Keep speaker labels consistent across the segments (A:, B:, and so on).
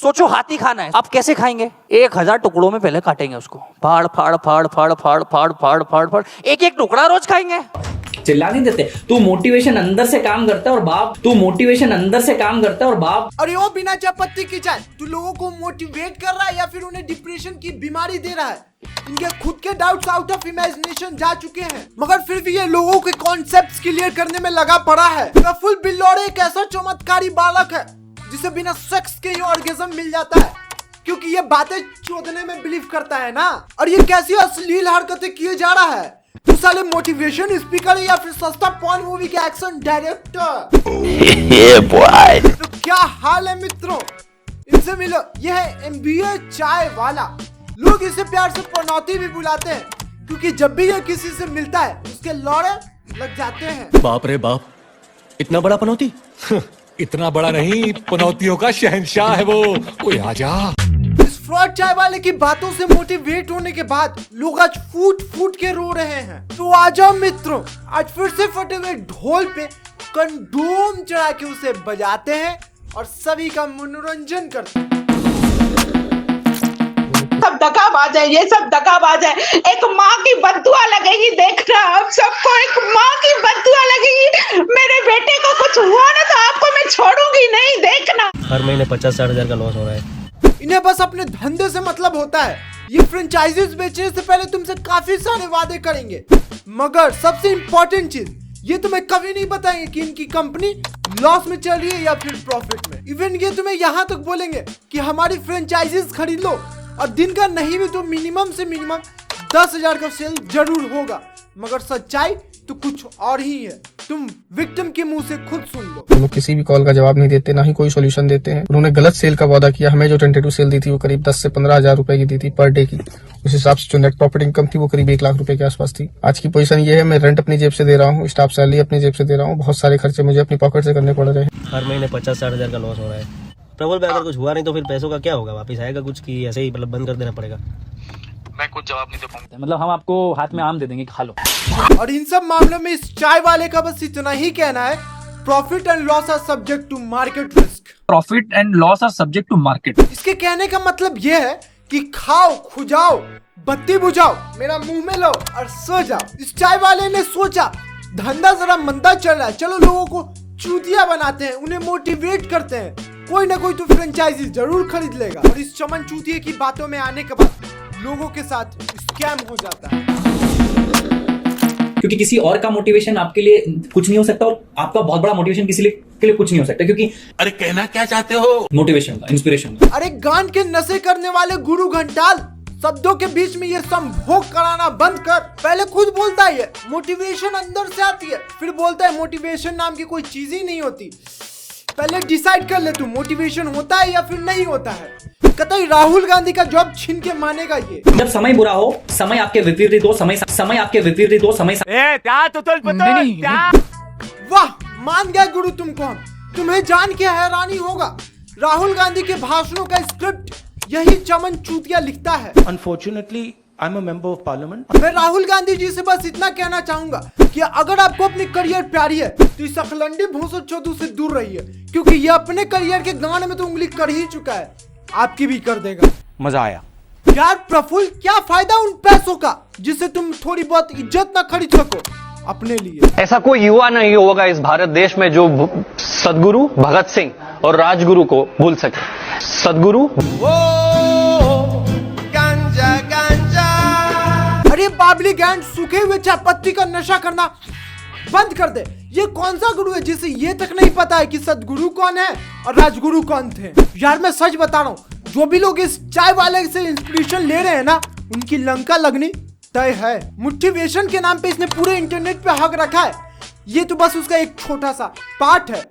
A: सोचो हाथी खाना है, आप कैसे खाएंगे? 1000 टुकड़ों में पहले काटेंगे उसको, फाड़ फाड़ फाड़ फाड़ फाड़ फाड़ फाड़ फाड़ फाड़, एक एक टुकड़ा रोज खाएंगे।
B: चिल्ला नहीं देते, तू मोटिवेशन अंदर से काम करता है और बाप, तू मोटिवेशन अंदर से काम करता है और बाप।
C: अरे वो बिना चाय पत्ती की चाय, तू लोगों को मोटिवेट कर रहा है या फिर उन्हें डिप्रेशन की बीमारी दे रहा है? इनके खुद के डाउट्स आउट ऑफ इमेजिनेशन जा चुके हैं, मगर फिर भी ये लोगों के कॉन्सेप्ट्स क्लियर करने में लगा पड़ा है। प्रफुल्ल बिल्लौड़े एक ऐसा चमत्कारी बालक है जिसे बिना सेक्स के ही ऑर्गेज्म मिल जाता है, क्योंकि ये बातें चोदने में बिलीव करता है ना। और ये कैसी अश्लील हरकतें किए जा रहा है? तू साले मोटिवेशन स्पीकर है या फिर सस्ता पॉर्न मूवी के एक्शन डायरेक्टर? तो क्या हाल है मित्रों, इनसे मिलो। यह है MBA चाय वाला। लोग इसे प्यार से पनौती भी बुलाते हैं, क्योंकि जब भी यह किसी से मिलता है उसके लौड़े लग जाते हैं।
D: बाप रे बाप, इतना बड़ा पनौती?
E: इतना बड़ा नहीं, पनौतियों का शहंशाह है वो। ओए आजा।
C: इस फ्रॉड चाय वाले की बातों से मोटिवेट होने के बाद लोग आज फूट फूट के रो रहे हैं। तो आ जाओ मित्रों, आज फिर से फटे हुए ढोल पे कंडोम चढ़ा के उसे बजाते हैं और सभी का मनोरंजन करते हैं।
F: सब दगाबाज है, ये सब दगाबाज है। एक माँ की बद्दुआ लगेगी, देखना आप सबको, एक माँ की बद्दुआ लगेगी। मेरे बेटे को कुछ हुआ ना तो आपको मैं छोड़ूंगी नहीं, देखना।
D: हर महीने 50-60 हजार का लॉस हो रहा है।
C: इन्हें बस अपने धंधे से मतलब होता है। ये फ्रेंचाइजीज बेचने से पहले तुमसे काफी सारे वादे करेंगे, मगर सबसे इम्पोर्टेंट चीज ये तुम्हें कभी नहीं बताएंगे कि इनकी कंपनी लॉस में चल रही है या फिर प्रॉफिट में। इवन ये तुम्हें यहाँ तक बोलेंगे कि हमारी फ्रेंचाइजीज खरीद लो, और दिन का नहीं भी तो मिनिमम से मिनिमम 10,000 का सेल जरूर होगा। मगर सच्चाई तो कुछ और ही है, तुम विक्टिम के मुंह से खुद सुन लो।
G: वो किसी भी कॉल का जवाब नहीं देते, ना ही कोई सोल्यूशन देते हैं। उन्होंने गलत सेल का वादा किया। हमें जो टेंटेटिव सेल दी थी वो करीब 10 से 15 हजार रुपए की दी थी पर डे की। उस हिसाब से जो नेट प्रॉफिट इनकम थी वो करीब 1 लाख रुपए के आसपास थी। आज की पोजीशन ये है, मैं रेंट अपनी जेब से दे रहा हूँ, स्टाफ सैलरी अपनी जेब से दे रहा हूँ, बहुत सारे खर्चे मुझे अपनी पॉकेट से करने पड़ रहे हैं।
D: हर महीने 50-60 हजार का लॉस हो रहा है। प्रबल भाई, अगर कुछ हुआ नहीं तो फिर पैसों का क्या होगा? वापस आएगा कुछ कि ऐसे ही मतलब बंद कर देना पड़ेगा?
H: मैं कुछ जवाब नहीं दे पाऊंगा।
A: मतलब हम आपको हाथ में आम दे देंगे, खा लो।
C: और इन सब मामलों में इस चाय वाले का बस इतना ही कहना है, profit and loss are subject to market risk.
A: Profit and loss are subject to market.
C: इसके कहने का मतलब ये है कि खाओ, खुजाओ, बत्ती बुझाओ, मेरा मुंह में लो और सो जाओ। इस चाय वाले ने सोचा धंधा जरा मंदा चल रहा है, चलो लोगों को चूतिया बनाते हैं, उन्हें मोटिवेट करते हैं, कोई ना कोई तो फ्रेंचाइजी जरूर खरीद लेगा। और इस चमन चूतिये की बातों में आने के बाद लोगों के साथ स्कैम हो जाता है।
B: क्योंकि किसी और का मोटिवेशन आपके लिए कुछ नहीं हो सकता और आपका बहुत बड़ा मोटिवेशन किसी के लिए कुछ नहीं हो सकता, क्योंकि
E: अरे कहना क्या चाहते हो?
B: मोटिवेशन का, इंस्पिरेशन का।
C: अरे गान के नशे करने वाले गुरु घंटाल, शब्दों के बीच में ये संभोग कराना बंद कर। पहले खुद बोलता है ये मोटिवेशन अंदर से आती है, फिर बोलता है मोटिवेशन नाम की कोई चीज ही नहीं होती। पहले डिसाइड कर ले तू, मोटिवेशन होता है या फिर नहीं होता है। कतई राहुल गांधी का जॉब छीन के मानेगा ये।
B: जब समय बुरा हो, समय आपके विपरीत हो, समय आपके विपरीत हो, समय
C: वाह, मान गया गुरु तुमको हम। तुम्हें जान के हैरानी होगा, राहुल गांधी के भाषणों का स्क्रिप्ट यही चमन चूतिया लिखता है।
I: Unfortunately, I'm a member of parliament.
C: मैं राहुल गांधी जी से बस इतना कहना चाहूंगा कि अगर आपको अपनी करियर प्यारी है तो इस अखलंडी भोसड़ चौधू से दूर रहिए, क्योंकि ये अपने करियर के गान में तो उंगली कर ही चुका है, आपकी भी कर देगा।
I: मजा आया
C: यार प्रफुल्ल, क्या फायदा उन पैसों का जिससे तुम थोड़ी बहुत इज्जत ना खरीद सको अपने लिए।
J: ऐसा कोई युवा नहीं होगा इस भारत देश में जो सदगुरु भगत सिंह और राजगुरु को भूल सके। सदगुरु
C: अरे बाबली गैंड, सूखे हुए चाय पत्ती का नशा करना बंद कर दे। ये कौन सा गुरु है जिसे ये तक नहीं पता है कि सदगुरु कौन है और राजगुरु कौन थे? यार मैं सच बता रहा हूँ, जो भी लोग इस चाय वाले से इंस्पिरेशन ले रहे हैं ना, उनकी लंका लगनी तय है। मोटिवेशन के नाम पे इसने पूरे इंटरनेट पे हक रखा है, ये तो बस उसका एक छोटा सा पार्ट है।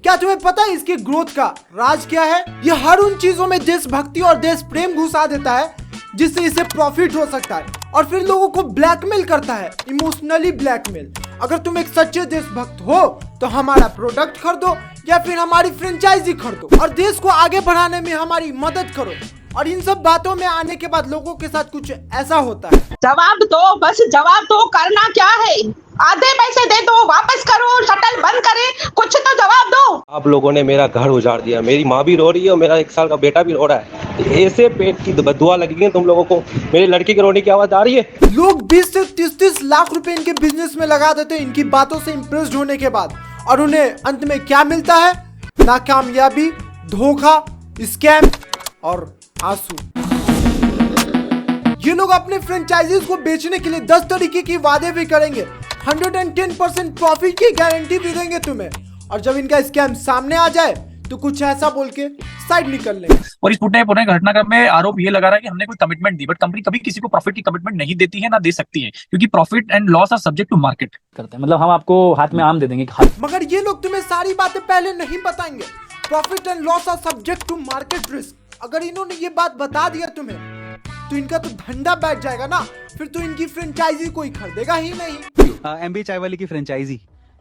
C: क्या तुम्हें पता है इसके ग्रोथ का राज क्या है? ये हर उन चीजों में देशभक्ति और देश प्रेम घुसा देता है जिससे इसे प्रॉफिट हो सकता है, और फिर लोगों को ब्लैकमेल करता है, इमोशनली ब्लैकमेल। अगर तुम एक सच्चे देशभक्त हो तो हमारा प्रोडक्ट खरीदो या फिर हमारी फ्रेंचाइजी खरीदो और देश को आगे बढ़ाने में हमारी मदद करो। और इन सब बातों में आने के बाद लोगों के साथ कुछ ऐसा होता है।
F: जवाब दो, बस जवाब दो, करना क्या है? आधे पैसे दे दो, वापस करो, शटल बंद करे, कुछ तो जवाब दो।
D: आप लोगों ने मेरा घर उजाड़ दिया, मेरी माँ भी रो रही है और मेरा 1 साल का बेटा भी रो रहा है। ऐसे पेट की बददुआ लगी है तुम लोगों को। मेरी लड़की की रोने की आवाज आ रही है।
C: लोग 20 से 30 लाख रुपए इनके बिजनेस में लगा देते हैं इनकी बातों से इंप्रेस्ड होने के बाद, और उन्हें अंत में क्या मिलता है? नाकामयाबी, धोखा, स्कैम और आंसू। ये लोग अपने फ्रेंचाइजीज को बेचने के लिए 10 तरीके की वादे भी करेंगे, 110% प्रॉफिट की गारंटी भी देंगे तुम्हें, और जब इनका स्कैम सामने आ जाए तो कुछ ऐसा बोल के साइड निकल लेंगे।
K: और इस पूरे घटनाक्रम में आरोप ये लगा रहा है कि हमने कोई कमिटमेंट दी, बट कंपनी कभी किसी को प्रॉफिट की कमिटमेंट नहीं देती है, ना दे सकती है, क्योंकि profit and loss are subject to market
B: करते हैं। मतलब हम आपको हाथ में आम दे देंगे,
C: मगर ये लोग तुम्हें सारी बातें पहले नहीं बताएंगे। Profit and loss are subject to market risk. अगर इन्होंने ये बात बता दिया तुम्हें तो इनका तो धंधा बैठ जाएगा ना, फिर तो इनकी फ्रेंचाइजी कोई खरीदेगा ही नहीं।
L: एमबी चाय वाली की फ्रेंचाइजी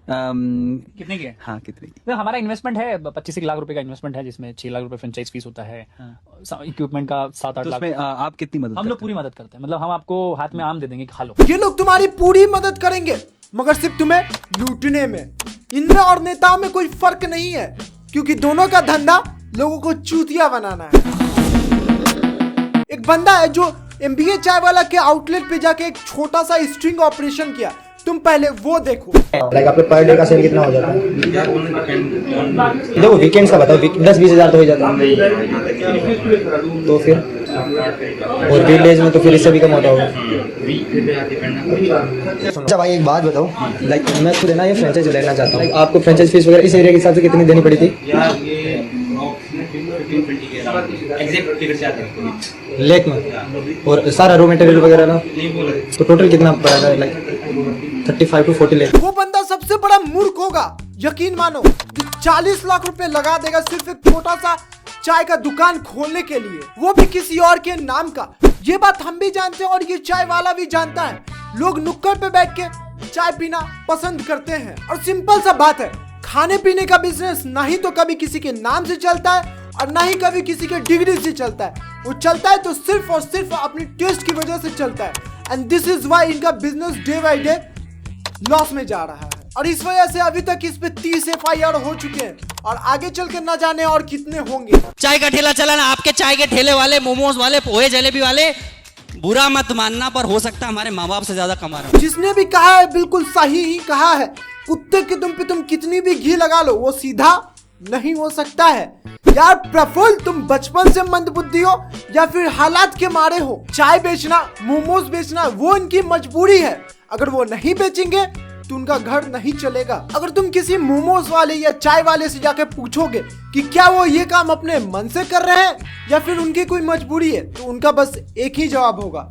B: कितने की है?
L: हाँ, कितने की?
B: तो हमारा इन्वेस्टमेंट है 25 लाख रुपए का इन्वेस्टमेंट है, जिसमें 6 लाख रुपए फ्रेंचाइज फीस होता है, इक्विपमेंट का 7-8
L: तो
B: लाख।
L: उसमें आप कितनी मदद
B: हम लोग पूरी मदद करते हैं, मतलब हम आपको हाथ में आम दे देंगे, खा लो।
C: ये लोग तुम्हारी पूरी मदद करेंगे, मगर सिर्फ तुम्हें लूटने में। इनमें और नेताओं में कोई फर्क नहीं है, क्योंकि दोनों का धंधा लोगों को चूतिया बनाना है। एक बंदा है जो MBA चाय वाला के आउटलेट पे जाके एक छोटा सा स्ट्रिंग ऑपरेशन किया, तुम पहले वो देखो।
M: लाइक आपके पर डे का सेल कितना हो जाता है? देखो वीकेंड्स का बताओ, 10-20 हज़ार तो हो जाता है, तो फिर और वीकडेज में तो फिर इससे भी कम होता होगा। अच्छा भाई एक बात बताओ, लाइक मैं खुद है ना ये फ्रेंचाइज लेना चाहता हूँ, लाइक आपको फ्रेंचाइज फीस वगैरह इस एरिया के हिसाब से कितनी देनी पड़ी थी? लेक में, और सारा रॉ मटेरियल वगैरह ना, तो टोटल कितना पड़ा था? Like 35 to 40 lakh.
C: वो बंदा सबसे बड़ा मूर्ख होगा, यकीन मानो, जो 40 लाख रुपए लगा देगा सिर्फ एक छोटा सा चाय का दुकान खोलने के लिए, वो भी किसी और के नाम का। ये बात हम भी जानते हैं और ये चाय वाला भी जानता है। लोग नुक्कड़ पे बैठ के चाय पीना पसंद करते हैं, और सिंपल सा बात है, खाने पीने का बिजनेस ना ही तो कभी किसी के नाम से चलता है और ना ही कभी किसी के डिग्री से चलता है। वो चलता है तो सिर्फ और सिर्फ अपनी टेस्ट की वजह से चलता है, एंड दिस इज वाई इनका business day by day loss में जा रहा है। और इस वजह से अभी तक इस पे 30 FIR हो चुके हैं, और आगे चल के न जाने और कितने होंगे।
N: चाय का ठेला चला ना, आपके चाय के ठेले वाले, मोमोज वाले, पोहे जलेबी वाले, बुरा मत मानना, पर हो सकता है हमारे माँ बाप से ज्यादा कमा रहे हो।
C: जिसने भी कहा है बिल्कुल सही ही कहा है। कुत्ते के दुम पे तुम कितनी भी घी लगा लो, वो सीधा नहीं हो सकता है। यार प्रफुल्ल, तुम बचपन से मंदबुद्धि हो या फिर हालात के मारे हो? चाय बेचना, मोमोज बेचना, वो इनकी मजबूरी है। अगर वो नहीं बेचेंगे तो उनका घर नहीं चलेगा। अगर तुम किसी मोमोज वाले या चाय वाले से जाकर पूछोगे कि क्या वो ये काम अपने मन से कर रहे हैं या फिर उनकी कोई मजबूरी है, तो उनका बस एक ही जवाब होगा,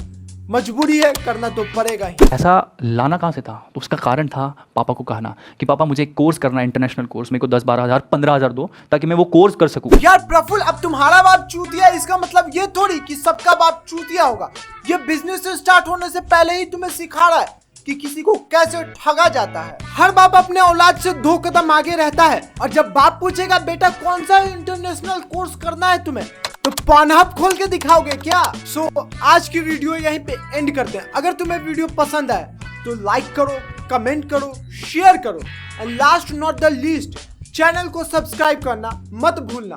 C: मजबूरी है, करना तो पड़ेगा ही।
B: ऐसा लाना कहाँ से था? तो उसका कारण था पापा को कहना कि पापा मुझे एक कोर्स करना है, इंटरनेशनल कोर्स, मेरे को 10-12 हज़ार 15 हज़ार दो ताकि मैं वो कोर्स कर सकूं।
C: यार प्रफुल्ल, अब तुम्हारा बाप चूतिया, इसका मतलब ये थोड़ी कि सबका बाप चूतिया होगा। ये बिजनेस स्टार्ट होने से पहले ही तुम्हें सिखा रहा है कि किसी को कैसे ठगा जाता है। हर बाप अपने औलाद से 2 कदम आगे रहता है, और जब बाप पूछेगा बेटा कौन सा इंटरनेशनल कोर्स करना है तुम्हें, तो पॉनहब खोल के दिखाओगे क्या? सो आज की वीडियो यहीं पे एंड करते हैं। अगर तुम्हें वीडियो पसंद आए तो लाइक करो, कमेंट करो, शेयर करो, and last not the least, channel को सब्सक्राइब करना मत भूलना।